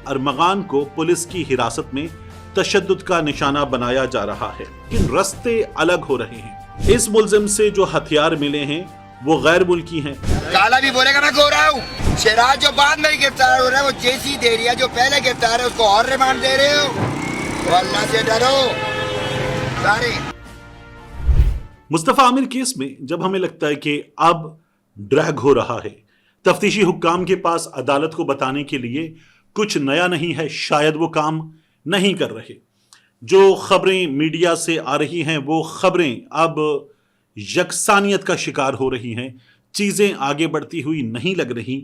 अरमगान को पुलिस की हिरासत में तशद्दुद का निशाना बनाया जा रहा है, लेकिन रास्ते अलग हो रहे हैं। इस मुल्जिम से जो हथियार मिले हैं वो गैर मुल्की हैं। काला भी बोलेगा मैं गोरा हूँ। शराज जो बाद में गिरफ्तार हो रहा है वो जेसी दे रही है, जो पहले गिरफ्तार है उसको और रिमांड दे रहे हो। तो अल्लाह से डरो सारे। मुस्तफा आमिर केस में जब हमें लगता है कि अब ड्रैग हो रहा है, तफ्तीशी हुक्काम के पास अदालत को बताने के लिए कुछ नया नहीं है, शायद वो काम नहीं कर रहे। जो खबरें मीडिया से आ रही हैं वो खबरें अब यकसानियत का शिकार हो रही हैं, चीजें आगे बढ़ती हुई नहीं लग रही।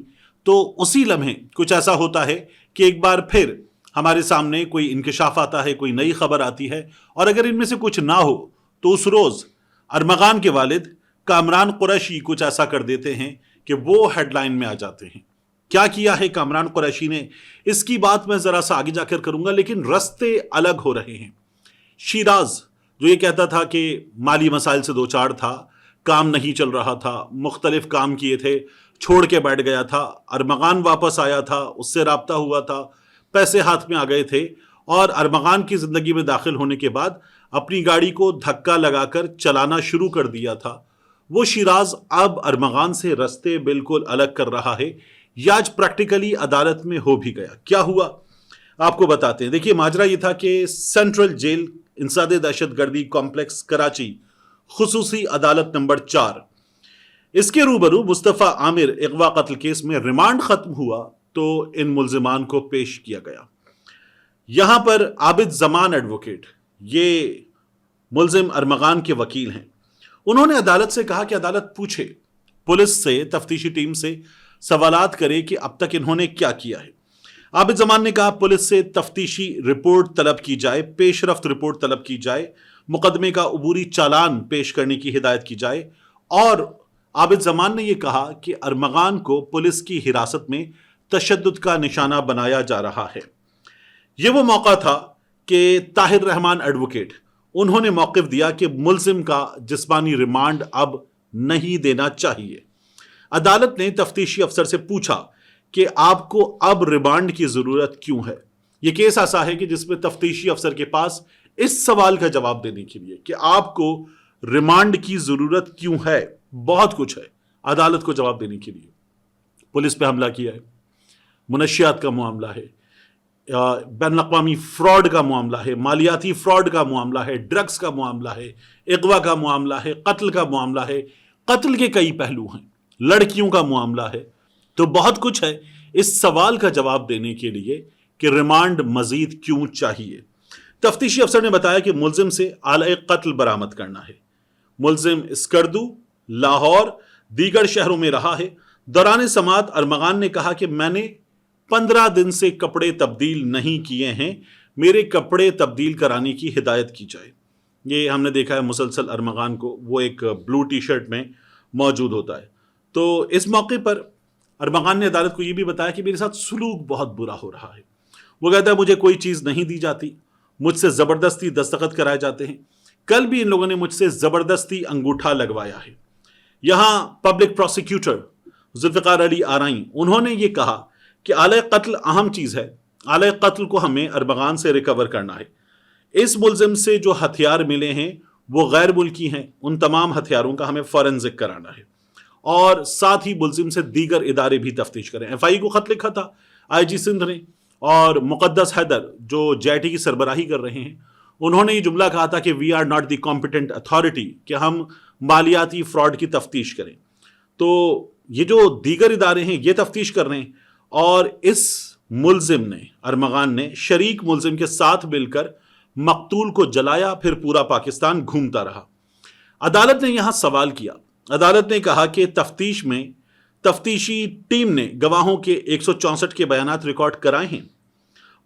तो उसी लम्हे कुछ ऐसा होता है कि एक बार फिर हमारे सामने कोई इंकिशाफ आता है, कोई नई खबर आती है, और अगर इनमें से कुछ ना हो तो उस रोज अरमगान के वालिद कामरान कुरैशी कुछ ऐसा कर देते हैं कि वो हेडलाइन में आ जाते हैं। क्या किया है कामरान कुरैशी ने, इसकी बात मैं जरा सा आगे जाकर करूंगा, लेकिन रास्ते अलग हो रहे हैं। शिराज जो ये कहता था कि माली मसाइल से दो चार था, काम नहीं चल रहा था, मुख्तलिफ काम किए थे, छोड़ के बैठ गया था, अरमगान वापस आया था, उससे राब्ता हुआ था, पैसे हाथ में आ गए थे, और अरमगान की जिंदगी में दाखिल होने के बाद अपनी गाड़ी को धक्का लगाकर चलाना शुरू कर दिया था। वो शिराज अब अरमगान से रास्ते बिल्कुल अलग कर रहा है। यह आज प्रैक्टिकली अदालत में हो भी गया। क्या हुआ आपको बताते हैं। देखिए, माजरा ये था कि सेंट्रल जेल इंसादे दहशतगर्दी कॉम्प्लेक्स कराची खुसूसी अदालत नंबर 4, इसके रूबरू मुस्तफा आमिर अगवा कत्ल केस में रिमांड खत्म हुआ तो इन मुल्जिमान को पेश किया गया। यहां पर आबिद जमान एडवोकेट, ये मुल्जिम अरमगान के वकील हैं, उन्होंने अदालत से कहा कि अदालत पूछे, पुलिस से, तफ्तीशी टीम से सवालात करे कि अब तक इन्होंने क्या किया है। आबिद जमान ने कहा पुलिस से तफ्तीशी रिपोर्ट तलब की जाए, पेशरफ्त रिपोर्ट तलब की जाए, मुकदमे का अबूरी चालान पेश करने की हिदायत की जाए। और आबिद जमान ने यह कहा कि अरमगान को पुलिस की हिरासत में तशद्दुद का निशाना बनाया जा रहा है। यह वो मौका था कि ताहिर रहमान एडवोकेट, उन्होंने मौक़िफ़ दिया कि मुल्जिम का जिस्मानी रिमांड अब नहीं देना चाहिए। अदालत ने तफ्तीशी अफसर से पूछा कि आपको अब रिमांड की जरूरत क्यों है। यह केस ऐसा है कि जिसमें तफ्तीशी अफसर के पास इस सवाल का जवाब देने के लिए कि आपको रिमांड की जरूरत क्यों है, बहुत कुछ है अदालत को जवाब देने के लिए। पुलिस पे हमला किया है, मुनशियात का मामला है, बैन अक़वामी फ्रॉड का मामला है, मालियाती फ्रॉड का मामला है, ड्रग्स का मामला है, अगवा का मामला है, कत्ल का मामला है, कत्ल के कई पहलू हैं, लड़कियों का मामला है। तो बहुत कुछ है इस सवाल का जवाब देने के लिए कि रिमांड मजीद क्यों चाहिए। तफ्तीशी अफसर ने बताया कि मुल्जिम से आले कत्ल बरामद करना है। मुल्जिम स्कर्दू, लाहौर, दीगर शहरों में रहा है। दौरान समात अरमगान ने कहा कि मैंने 15 दिन से कपड़े तब्दील नहीं किए हैं, मेरे कपड़े तब्दील कराने की हिदायत की जाए। ये हमने देखा है मुसलसल अरमगान को, वो एक ब्लू टी शर्ट में मौजूद होता है। तो इस मौके पर अरमगान ने अदालत को यह भी बताया कि मेरे साथ सुलूक बहुत बुरा हो रहा है। वो कहता है मुझे कोई चीज़ नहीं दी जाती, मुझसे ज़बरदस्ती दस्तखत कराए जाते हैं। कल भी इन लोगों ने मुझसे ज़बरदस्ती अंगूठा लगवाया है। यहाँ पब्लिक प्रोसिक्यूटर जुल्फ़िकार अली आरई, उन्होंने ये कहा कि आले कत्ल अहम चीज़ है, आले कत्ल को हमें अरमगान से रिकवर करना है। इस मुल्जिम से जो हथियार मिले हैं वो गैर मुल्की हैं, उन तमाम हथियारों का हमें फॉरेंसिक कराना है, और साथ ही मुल्जिम से दीगर इदारे भी तफ्तीश करें। एफआई को खत लिखा था आईजी सिंध ने, और मुक़द्दस हैदर जो जेटी की सरबराही कर रहे हैं, उन्होंने ये जुमला कहा था कि we are not the competent authority, कि हम मालियाती फ्रॉड की तफ्तीश करें। तो ये जो दीगर इदारे हैं ये तफ्तीश कर रहे हैं, और इस मुल्जिम ने, अरमगान ने, शरीक मुल्जिम के साथ मिलकर मकतूल को जलाया, फिर पूरा पाकिस्तान घूमता रहा। अदालत ने यहां सवाल किया। अदालत ने कहा कि तफ्तीश में तफ्तीशी टीम ने गवाहों के 164 के बयानात रिकॉर्ड कराए हैं,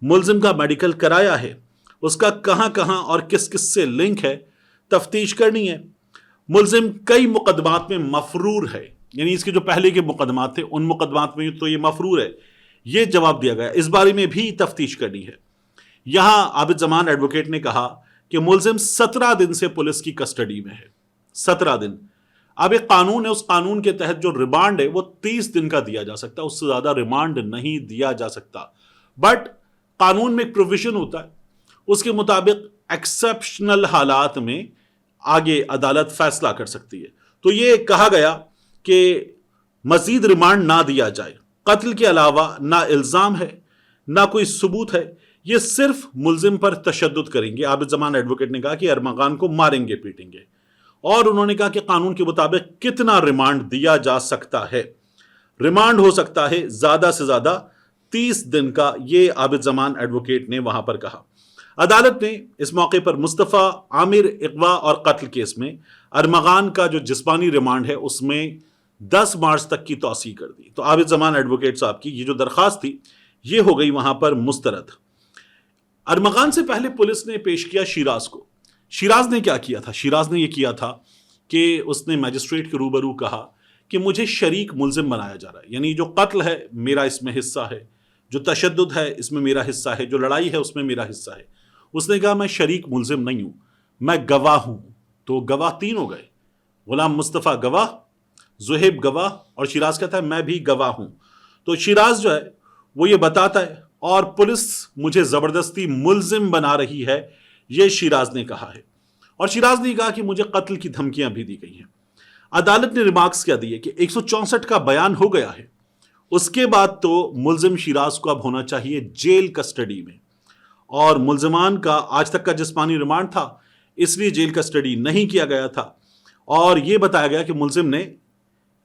मुल्जिम का मेडिकल कराया है, उसका कहां कहां और किस किस से लिंक है तफ्तीश करनी है। मुल्जिम कई मुकदमात में मफरूर है, यानी इसके जो पहले के मुकदमात थे उन मुकदमात में तो ये मफरूर है, ये जवाब दिया गया, इस बारे में भी तफ्तीश करनी है। यहां आबिद जमान एडवोकेट ने कहा कि मुल्जिम 17 दिन से पुलिस की कस्टडी में है। 17 दिन। अब एक कानून है, उस कानून के तहत जो रिमांड है वो 30 दिन का दिया जा सकता है, उससे ज्यादा रिमांड नहीं दिया जा सकता। बट قانون میں ایک پروویژن ہوتا ہے, اس کے مطابق ایکسیپشنل حالات میں آگے عدالت فیصلہ کر سکتی ہے. تو یہ کہا گیا کہ مزید ریمانڈ نہ دیا جائے. قتل کے علاوہ نہ الزام ہے نہ کوئی ثبوت ہے, یہ صرف ملزم پر تشدد کریں گے. عابد زمان ایڈوکیٹ نے کہا کہ ارمغان کو ماریں گے پیٹیں گے, اور انہوں نے کہا کہ قانون کے مطابق کتنا ریمانڈ دیا جا سکتا ہے. ریمانڈ ہو سکتا ہے زیادہ سے زیادہ 30 دن کا, یہ عابد زمان ایڈوکیٹ نے وہاں پر کہا. عدالت نے اس موقع پر مصطفیٰ عامر اغوا اور قتل کیس میں ارمغان کا جو جسمانی ریمانڈ ہے اس میں 10 مارچ تک کی توسیع کر دی. تو عابد زمان ایڈوکیٹ صاحب کی یہ جو درخواست تھی یہ ہو گئی وہاں پر مسترد. ارمغان سے پہلے پولیس نے پیش کیا شیراز کو. شیراز نے کیا کیا تھا؟ شیراز نے یہ کیا تھا کہ اس نے میجسٹریٹ کے روبرو کہا کہ مجھے شریک ملزم بنایا جا رہا ہے, یعنی جو قتل ہے میرا اس میں حصہ ہے, جو تشدد ہے اس میں میرا حصہ ہے, جو لڑائی ہے اس میں میرا حصہ ہے. اس نے کہا میں شریک ملزم نہیں ہوں, میں گواہ ہوں. تو گواہ 3 ہو گئے, غلام مصطفیٰ گواہ, زہیب گواہ, اور شیراز کہتا ہے میں بھی گواہ ہوں. تو شیراز جو ہے وہ یہ بتاتا ہے, اور پولیس مجھے زبردستی ملزم بنا رہی ہے, یہ شیراز نے کہا ہے. اور شیراز نے کہا کہ مجھے قتل کی دھمکیاں بھی دی گئی ہیں. عدالت نے ریمارکس کیا دیے کہ 164 کا بیان ہو گیا ہے, اس کے بعد تو ملزم شیراز کو اب ہونا چاہیے جیل کسٹڈی میں, اور ملزمان کا آج تک کا جسمانی ریمانڈ تھا اس لیے جیل کسٹڈی نہیں کیا گیا تھا. اور یہ بتایا گیا کہ ملزم نے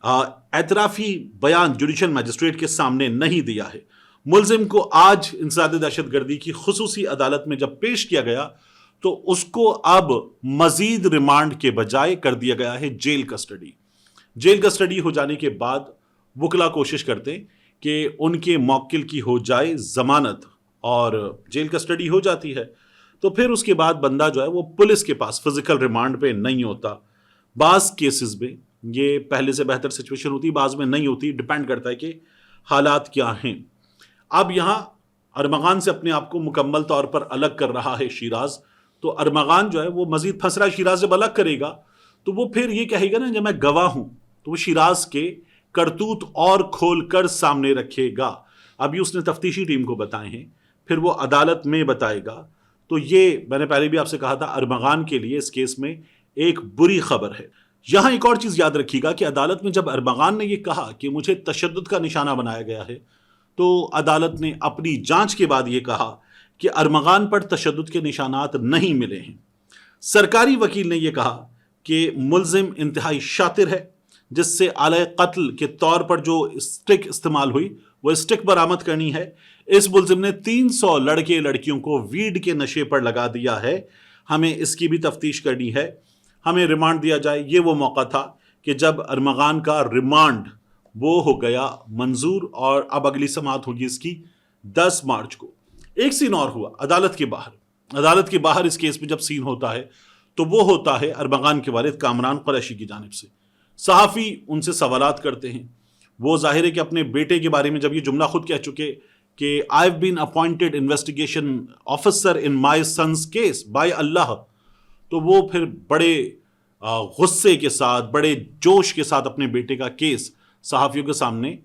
اعترافی بیان جوڈیشل میجسٹریٹ کے سامنے نہیں دیا ہے. ملزم کو آج انسداد دہشت گردی کی خصوصی عدالت میں جب پیش کیا گیا تو اس کو اب مزید ریمانڈ کے بجائے کر دیا گیا ہے جیل کسٹڈی. جیل کسٹڈی ہو جانے کے بعد وکلا کوشش کرتے کہ ان کے موکل کی ہو جائے ضمانت, اور جیل کسٹڈی ہو جاتی ہے تو پھر اس کے بعد بندہ جو ہے وہ پولیس کے پاس فزیکل ریمانڈ پہ نہیں ہوتا. بعض کیسز میں یہ پہلے سے بہتر سچویشن ہوتی, بعض میں نہیں ہوتی, ڈیپینڈ کرتا ہے کہ حالات کیا ہیں. اب یہاں ارمغان سے اپنے آپ کو مکمل طور پر الگ کر رہا ہے شیراز, تو ارمغان جو ہے وہ مزید پھنس رہا ہے. شیراز جب الگ کرے گا تو وہ پھر یہ کہے گا نا جب میں گواہ ہوں, تو وہ شیراز کے کرتوت اور کھول کر سامنے رکھے گا. ابھی اس نے تفتیشی ٹیم کو بتائے ہیں, پھر وہ عدالت میں بتائے گا. تو یہ میں نے پہلے بھی آپ سے کہا تھا ارمغان کے لیے اس کیس میں ایک بری خبر ہے. یہاں ایک اور چیز یاد رکھیے گا کہ عدالت میں جب ارمغان نے یہ کہا کہ مجھے تشدد کا نشانہ بنایا گیا ہے, تو عدالت نے اپنی جانچ کے بعد یہ کہا کہ ارمغان پر تشدد کے نشانات نہیں ملے ہیں. سرکاری وکیل نے یہ کہا کہ ملزم انتہائی شاطر ہے, جس سے آلہ قتل کے طور پر جو اسٹک استعمال ہوئی وہ اسٹک برآمد کرنی ہے. اس ملزم نے 300 لڑکے لڑکیوں کو ویڈ کے نشے پر لگا دیا ہے. ہمیں اس کی بھی تفتیش کرنی ہے, ہمیں ریمانڈ دیا جائے. یہ وہ موقع تھا کہ جب ارمغان کا ریمانڈ وہ ہو گیا منظور, اور اب اگلی سماعت ہوگی اس کی 10 مارچ کو. ایک سین اور ہوا عدالت کے باہر. عدالت کے باہر اس کیس میں جب سین ہوتا ہے تو وہ ہوتا ہے ارمغان کے والد کامران قریشی کی جانب سے. صحافی ان سے سوالات کرتے ہیں. وہ ظاہر ہے کہ اپنے بیٹے کے بارے میں جب یہ جملہ خود کہہ چکے کہ I've been appointed investigation officer in my son's case by Allah, تو وہ پھر بڑے غصے کے ساتھ, بڑے جوش کے ساتھ اپنے بیٹے کا کیس صحافیوں کے سامنے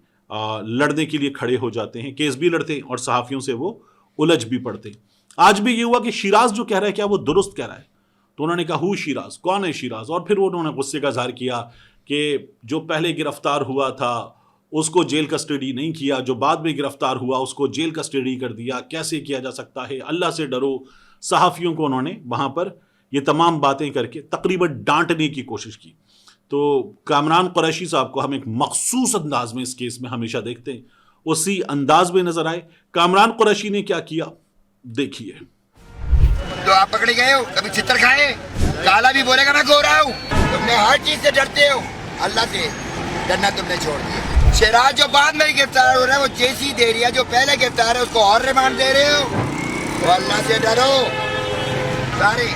لڑنے کے لیے کھڑے ہو جاتے ہیں. کیس بھی لڑتے ہیں اور صحافیوں سے وہ الجھ بھی پڑتے ہیں. آج بھی یہ ہوا کہ شیراز جو کہہ رہا ہے کیا وہ درست کہہ رہا ہے؟ تو انہوں نے کہا ہو شیراز, کون ہے شیراز؟ اور پھر انہوں نے غصے کا اظہار کیا کہ جو پہلے گرفتار ہوا تھا اس کو جیل کسٹڈی نہیں کیا, جو بعد میں گرفتار ہوا اس کو جیل کسٹڈی کر دیا, کیسے کیا جا سکتا ہے؟ اللہ سے ڈرو. صحافیوں کو انہوں نے وہاں پر یہ تمام باتیں کر کے تقریباً ڈانٹنے کی کوشش کی. تو کامران قریشی صاحب کو ہم ایک مخصوص انداز میں اس کیس میں ہمیشہ دیکھتے ہیں, اسی انداز میں نظر آئے. کامران قریشی نے کیا کیا دیکھیے. تو آپ پکڑے گئے ہو, کبھی چھتر کھائے؟ کالا بھی بولے گا میں گورا ہوں. تم نے ہر چیز سے ڈرتے ہو, اللہ سے ڈرنا تم نے چھوڑ دیا. شیراز جو بعد میں گرفتار ہو رہا ہے وہ جیسی دے رہی ہے, جو پہلے گرفتار ہے اس کو اور ریمانڈ دے رہے ہو. تو اللہ سے ڈرو سارے.